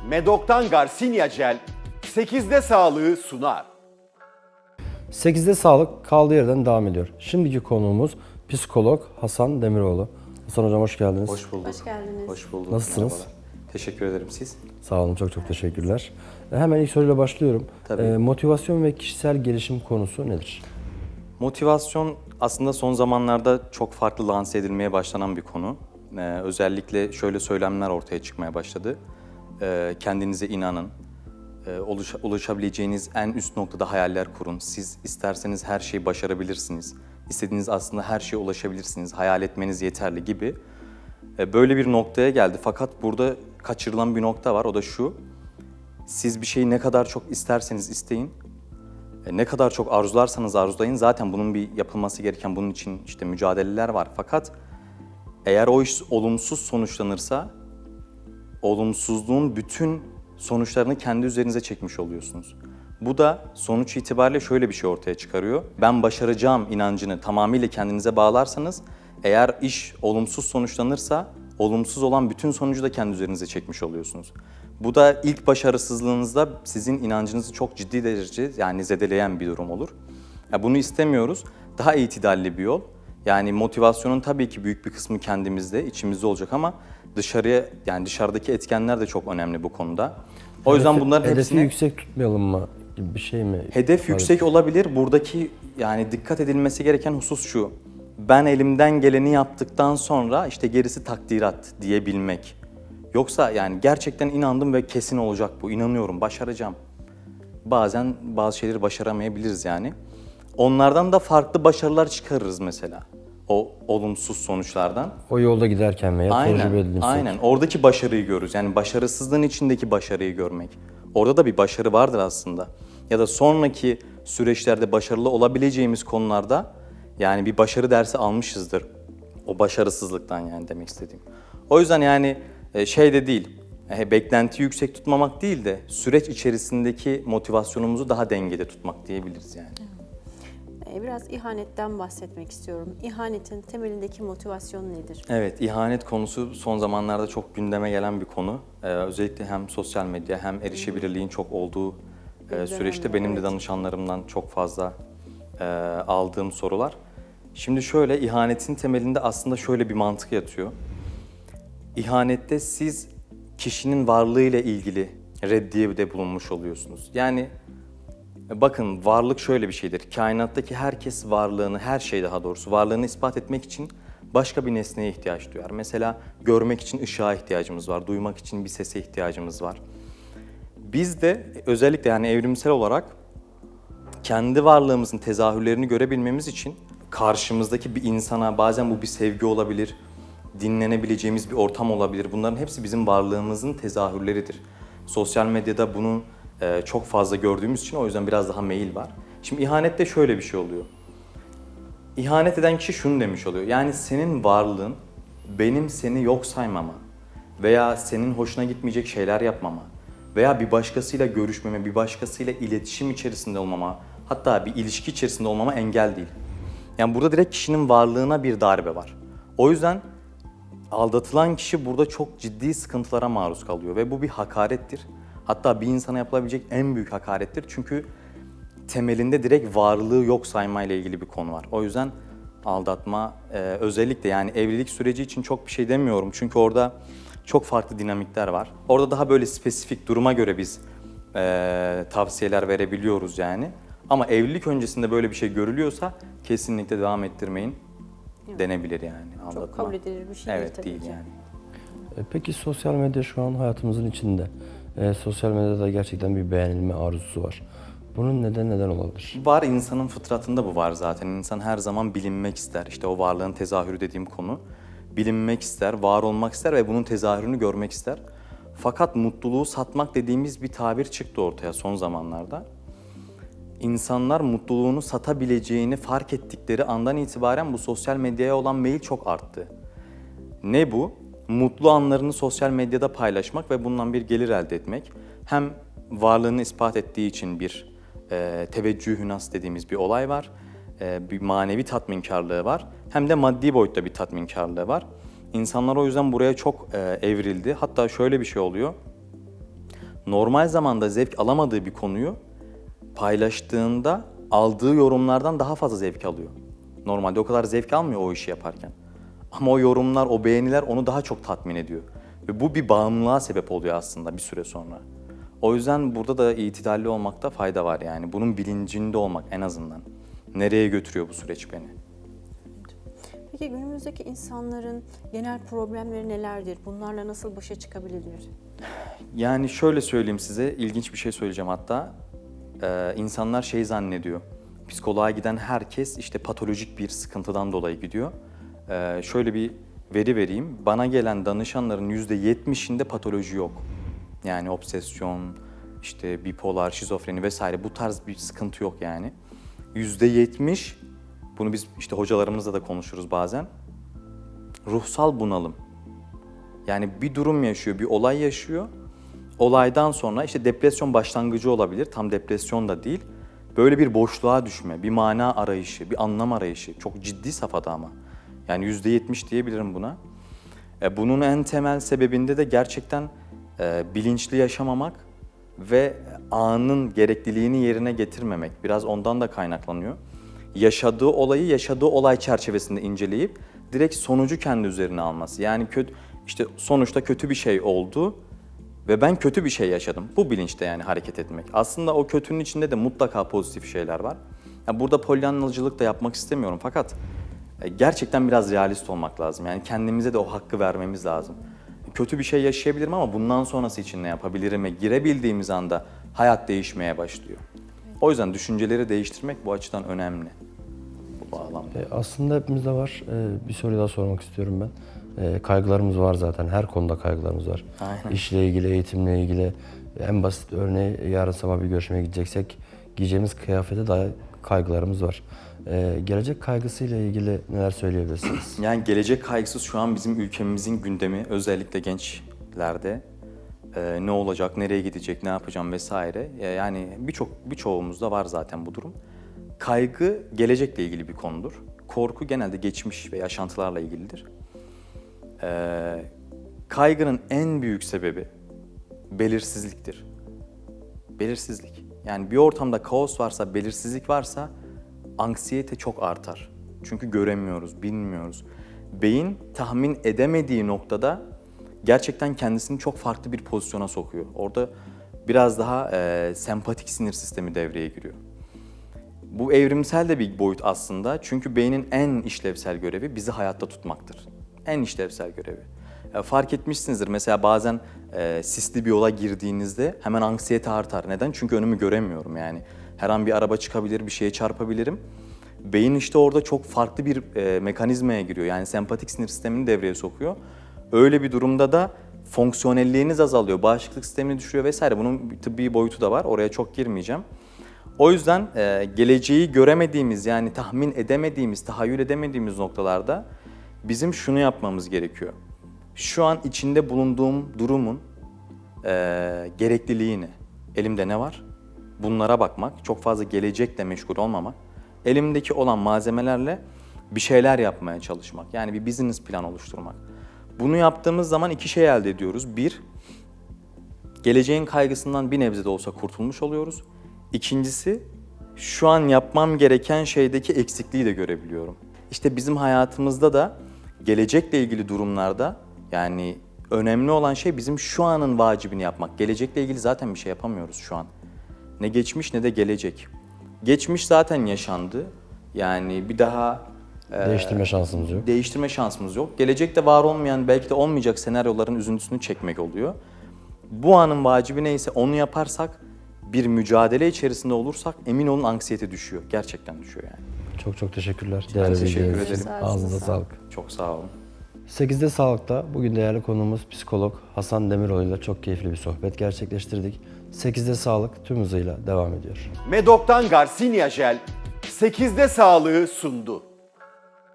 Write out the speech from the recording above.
Medok'tan Garcinia Gel 8'de sağlığı sunar. 8'de sağlık kaldığı yerden devam ediyor. Şimdiki konuğumuz psikolog Hasan Demiroğlu. Hasan hocam hoş geldiniz. Hoş bulduk. Hoş geldiniz. Hoş bulduk. Nasılsınız? Merhabalar. Teşekkür ederim siz. Sağ olun, çok teşekkürler. Hemen ilk soruyla başlıyorum. Tabii. Motivasyon ve kişisel gelişim konusu nedir? Motivasyon aslında son zamanlarda çok farklı lanse edilmeye başlanan bir konu. Özellikle şöyle söylemler ortaya çıkmaya başladı. Kendinize inanın. Ulaşabileceğiniz en üst noktada hayaller kurun. Siz isterseniz her şeyi başarabilirsiniz. İstediğiniz aslında her şeye ulaşabilirsiniz. Hayal etmeniz yeterli gibi. Böyle bir noktaya geldi. Fakat burada kaçırılan bir nokta var. O da şu. Siz bir şeyi ne kadar çok isterseniz isteyin. Ne kadar çok arzularsanız arzulayın. Zaten bunun bir yapılması gereken, bunun için işte mücadeleler var. Fakat eğer o iş olumsuz sonuçlanırsa, olumsuzluğun bütün sonuçlarını kendi üzerinize çekmiş oluyorsunuz. Bu da sonuç itibariyle şöyle bir şey ortaya çıkarıyor. Ben başaracağım inancını tamamıyla kendinize bağlarsanız, eğer iş olumsuz sonuçlanırsa, olumsuz olan bütün sonucu da kendi üzerinize çekmiş oluyorsunuz. Bu da ilk başarısızlığınızda sizin inancınızı çok ciddi derece yani zedeleyen bir durum olur. Bunu istemiyoruz. Daha itidalli bir yol. Yani motivasyonun tabii ki büyük bir kısmı kendimizde, içimizde olacak ama dışarıya, yani dışarıdaki etkenler de çok önemli bu konuda. O yüzden bunların Hedefi hepsine... yüksek tutmayalım mı gibi bir şey mi? Hedef yüksek olabilir. Buradaki yani dikkat edilmesi gereken husus şu. Ben elimden geleni yaptıktan sonra işte gerisi takdirat diyebilmek. Yoksa yani gerçekten inandım ve kesin olacak bu. İnanıyorum, başaracağım. Bazen bazı şeyleri başaramayabiliriz yani. Onlardan da farklı başarılar çıkarırız mesela. O olumsuz sonuçlardan. O yolda giderken veya tecrübe edilirsek. Aynen. Oradaki başarıyı görürüz. Yani başarısızlığın içindeki başarıyı görmek. Orada da bir başarı vardır aslında. Ya da sonraki süreçlerde başarılı olabileceğimiz konularda yani bir başarı dersi almışızdır. O başarısızlıktan yani demek istediğim. O yüzden yani şey de değil, beklentiyi yüksek tutmamak değil de süreç içerisindeki motivasyonumuzu daha dengede tutmak diyebiliriz yani. Biraz ihanetten bahsetmek istiyorum. İhanetin temelindeki motivasyon nedir? Evet, ihanet konusu son zamanlarda çok gündeme gelen bir konu. Özellikle hem sosyal medya hem erişebilirliğin çok olduğu süreçte benim de danışanlarımdan çok fazla aldığım sorular. Şimdi şöyle, ihanetin temelinde aslında şöyle bir mantık yatıyor. İhanette siz kişinin varlığıyla ilgili reddiyede bulunmuş oluyorsunuz. Yani bakın, varlık şöyle bir şeydir. Kainattaki herkes varlığını, her şey daha doğrusu varlığını ispat etmek için başka bir nesneye ihtiyaç duyar. Mesela görmek için ışığa ihtiyacımız var, duymak için bir sese ihtiyacımız var. Biz de özellikle yani evrimsel olarak kendi varlığımızın tezahürlerini görebilmemiz için karşımızdaki bir insana, bazen bu bir sevgi olabilir, dinlenebileceğimiz bir ortam olabilir. Bunların hepsi bizim varlığımızın tezahürleridir. Sosyal medyada bunu çok fazla gördüğümüz için o yüzden biraz daha meyil var. Şimdi ihanette şöyle bir şey oluyor. İhanet eden kişi şunu demiş oluyor. Yani senin varlığın benim seni yok saymama veya senin hoşuna gitmeyecek şeyler yapmama veya bir başkasıyla görüşmeme, bir başkasıyla iletişim içerisinde olmama, hatta bir ilişki içerisinde olmama engel değil. Yani burada direkt kişinin varlığına bir darbe var. O yüzden aldatılan kişi burada çok ciddi sıkıntılara maruz kalıyor ve bu bir hakarettir. Hatta bir insana yapılabilecek en büyük hakarettir. Çünkü temelinde direkt varlığı yok saymayla ilgili bir konu var. O yüzden aldatma özellikle yani evlilik süreci için çok bir şey demiyorum. Çünkü orada çok farklı dinamikler var. Orada daha böyle spesifik duruma göre biz tavsiyeler verebiliyoruz yani. Ama evlilik öncesinde böyle bir şey görülüyorsa kesinlikle devam ettirmeyin denebilir yani aldatma. Çok kabul edilir bir şey değil Evet, tabii değil ki. yani. Peki sosyal medya şu an hayatımızın içinde. Sosyal medyada gerçekten bir beğenilme arzusu var. Bunun neden olabilir? Var, insanın fıtratında bu var zaten. İnsan her zaman bilinmek ister. İşte o varlığın tezahürü dediğim konu. Bilinmek ister, var olmak ister ve bunun tezahürünü görmek ister. Fakat mutluluğu satmak dediğimiz bir tabir çıktı ortaya son zamanlarda. İnsanlar mutluluğunu satabileceğini fark ettikleri andan itibaren bu sosyal medyaya olan meyil çok arttı. Ne bu? Mutlu anlarını sosyal medyada paylaşmak ve bundan bir gelir elde etmek. Hem varlığını ispat ettiği için bir teveccüh-ü nas dediğimiz bir olay var. Bir manevi tatminkarlığı var. Hem de maddi boyutta bir tatminkarlığı var. İnsanlar o yüzden buraya çok evrildi. Hatta şöyle bir şey oluyor. normal zamanda zevk alamadığı bir konuyu paylaştığında aldığı yorumlardan daha fazla zevk alıyor. Normalde o kadar zevk almıyor o işi yaparken. Ama o yorumlar, o beğeniler onu daha çok tatmin ediyor. Ve bu bir bağımlılığa sebep oluyor aslında bir süre sonra. O yüzden burada da itidalli olmakta fayda var yani. Bunun bilincinde olmak en azından. Nereye götürüyor bu süreç beni? Peki günümüzdeki insanların genel problemleri nelerdir? Bunlarla nasıl başa çıkabilir? Yani şöyle söyleyeyim size, ilginç bir şey söyleyeceğim hatta. İnsanlar şey zannediyor, psikoloğa giden herkes işte patolojik bir sıkıntıdan dolayı gidiyor. Şöyle bir veri vereyim, bana gelen danışanların %70'inde patoloji yok. Yani obsesyon, işte bipolar, şizofreni vesaire bu tarz bir sıkıntı yok yani. %70, bunu biz işte hocalarımızla da konuşuruz bazen, ruhsal bunalım. Yani bir durum yaşıyor, bir olay yaşıyor. Olaydan sonra işte depresyon başlangıcı olabilir, tam depresyon da değil. Böyle bir boşluğa düşme, bir mana arayışı, bir anlam arayışı. Çok ciddi safhada ama. Yani %70 diyebilirim buna. Bunun en temel sebebinde de gerçekten bilinçli yaşamamak ve anın gerekliliğini yerine getirmemek. Biraz ondan da kaynaklanıyor. Yaşadığı olayı yaşadığı olay çerçevesinde inceleyip direkt sonucu kendi üzerine alması. Yani işte sonuçta kötü bir şey oldu ve ben kötü bir şey yaşadım. Bu bilinçte yani hareket etmek. Aslında o kötünün içinde de mutlaka pozitif şeyler var. Yani burada polyanlıcılık da yapmak istemiyorum fakat gerçekten biraz realist olmak lazım. Yani kendimize de o hakkı vermemiz lazım. Kötü bir şey yaşayabilirim ama bundan sonrası için ne yapabilirim'e girebildiğimiz anda hayat değişmeye başlıyor. O yüzden düşünceleri değiştirmek bu açıdan önemli. Bu bağlamda. Aslında hepimizde var. Bir soru daha sormak istiyorum ben. Kaygılarımız var zaten. Her konuda kaygılarımız var. Aynen. İşle ilgili, eğitimle ilgili. En basit örneği yarın sabah bir görüşmeye gideceksek giyeceğimiz kıyafete dair kaygılarımız var. Gelecek kaygısıyla ilgili neler söyleyebilirsiniz? Yani gelecek kaygısı şu an bizim ülkemizin gündemi, özellikle gençlerde. Ne olacak, nereye gidecek, ne yapacağım vesaire. Yani birçoğumuzda var zaten bu durum. Kaygı gelecekle ilgili bir konudur. Korku genelde geçmiş ve yaşantılarla ilgilidir. Kaygının en büyük sebebi belirsizliktir. Belirsizlik. Yani bir ortamda kaos varsa, belirsizlik varsa anksiyete çok artar. Çünkü göremiyoruz, bilmiyoruz. Beyin tahmin edemediği noktada gerçekten kendisini çok farklı bir pozisyona sokuyor. Orada biraz daha sempatik sinir sistemi devreye giriyor. Bu evrimsel de bir boyut aslında. Çünkü beynin en işlevsel görevi bizi hayatta tutmaktır. En işlevsel görevi. Fark etmişsinizdir mesela bazen sisli bir yola girdiğinizde hemen anksiyete artar. Neden? Çünkü önümü göremiyorum yani. Her an bir araba çıkabilir, bir şeye çarpabilirim. Beyin işte orada çok farklı bir mekanizmaya giriyor. Yani sempatik sinir sistemini devreye sokuyor. Öyle bir durumda da fonksiyonelliğiniz azalıyor, bağışıklık sistemini düşürüyor vesaire. Bunun bir tıbbi boyutu da var, oraya çok girmeyeceğim. O yüzden geleceği göremediğimiz yani tahmin edemediğimiz, tahayyül edemediğimiz noktalarda bizim şunu yapmamız gerekiyor. Şu an içinde bulunduğum durumun gerekliliğini, elimde ne var? Bunlara bakmak, çok fazla gelecekle meşgul olmamak, elimdeki olan malzemelerle bir şeyler yapmaya çalışmak. Yani bir business plan oluşturmak. Bunu yaptığımız zaman iki şey elde ediyoruz. Bir, geleceğin kaygısından bir nebze de olsa kurtulmuş oluyoruz. İkincisi, şu an yapmam gereken şeydeki eksikliği de görebiliyorum. İşte bizim hayatımızda da gelecekle ilgili durumlarda yani önemli olan şey bizim şu anın vacibini yapmak. Gelecekle ilgili zaten bir şey yapamıyoruz şu an. Ne geçmiş ne de gelecek. Geçmiş zaten yaşandı. Yani bir daha Değiştirme şansımız yok. değiştirme şansımız yok. Gelecekte var olmayan, belki de olmayacak senaryoların üzüntüsünü çekmek oluyor. Bu anın vacibi neyse onu yaparsak, bir mücadele içerisinde olursak emin olun anksiyete düşüyor. Gerçekten düşüyor yani. Çok çok teşekkürler. Ben teşekkür bilgileriniz için. ederim. Ağzınıza sağlık. Çok sağ olun. 8'de Sağlık'ta bugün değerli konuğumuz psikolog Hasan Demiroğlu ile çok keyifli bir sohbet gerçekleştirdik. 8'de Sağlık tüm hızıyla devam ediyor. Medok'tan Garcinia Jel 8'de sağlığı sundu.